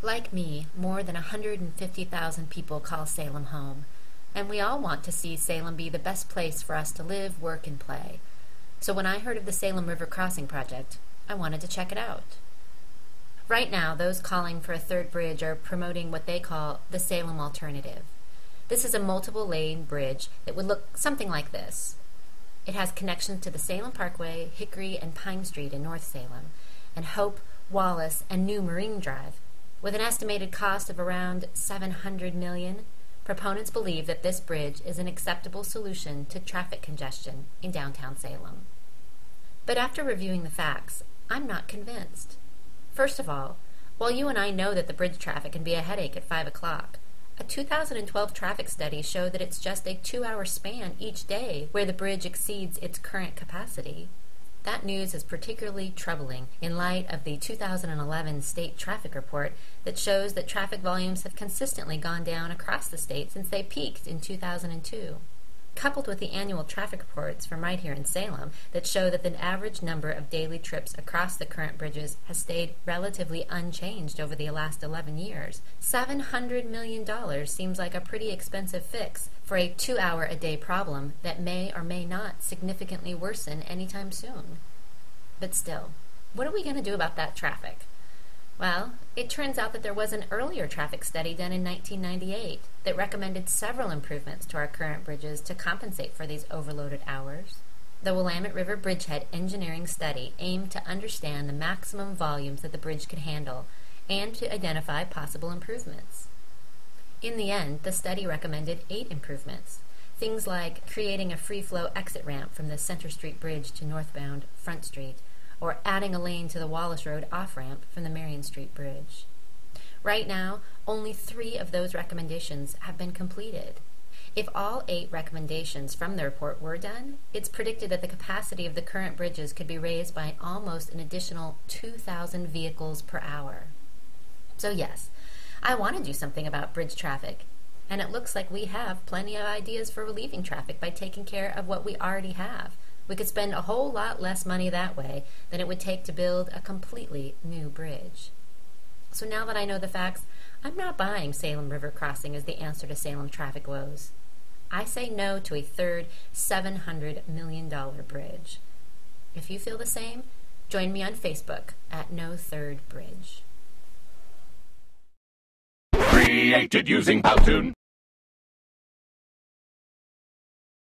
Like me, more than 150,000 people call Salem home, and we all want to see Salem be the best place for us to live, work, and play. So when I heard of the Salem River Crossing project, I wanted to check it out. Right now, those calling for a third bridge are promoting what they call the Salem Alternative. This is a multiple-lane bridge that would look something like this. It has connections to the Salem Parkway, Hickory, and Pine Street in North Salem, and Hope, Wallace, and New Marine Drive. With an estimated cost of around $700 million, proponents believe that this bridge is an acceptable solution to traffic congestion in downtown Salem. But after reviewing the facts, I'm not convinced. First of all, while you and I know that the bridge traffic can be a headache at 5 o'clock, a 2012 traffic study showed that it's just a 2-hour span each day where the bridge exceeds its current capacity. That news is particularly troubling in light of the 2011 state traffic report that shows that traffic volumes have consistently gone down across the state since they peaked in 2002. Coupled with the annual traffic reports from right here in Salem that show that the average number of daily trips across the current bridges has stayed relatively unchanged over the last 11 years, $700 million seems like a pretty expensive fix for a 2-hour-a-day problem that may or may not significantly worsen anytime soon. But still, what are we going to do about that traffic? Well, it turns out that there was an earlier traffic study done in 1998 that recommended several improvements to our current bridges to compensate for these overloaded hours. The Willamette River Bridgehead Engineering Study aimed to understand the maximum volumes that the bridge could handle and to identify possible improvements. In the end, the study recommended 8 improvements. Things like creating a free-flow exit ramp from the Center Street Bridge to northbound Front Street, or adding a lane to the Wallace Road off-ramp from the Marion Street Bridge. Right now, only 3 of those recommendations have been completed. If all 8 recommendations from the report were done, it's predicted that the capacity of the current bridges could be raised by almost an additional 2,000 vehicles per hour. So yes, I want to do something about bridge traffic, and it looks like we have plenty of ideas for relieving traffic by taking care of what we already have. We could spend a whole lot less money that way than it would take to build a completely new bridge. So now that I know the facts, I'm not buying Salem River Crossing as the answer to Salem traffic woes. I say no to a third $700 million bridge. If you feel the same, join me on Facebook at No Third Bridge. Created using Powtoon.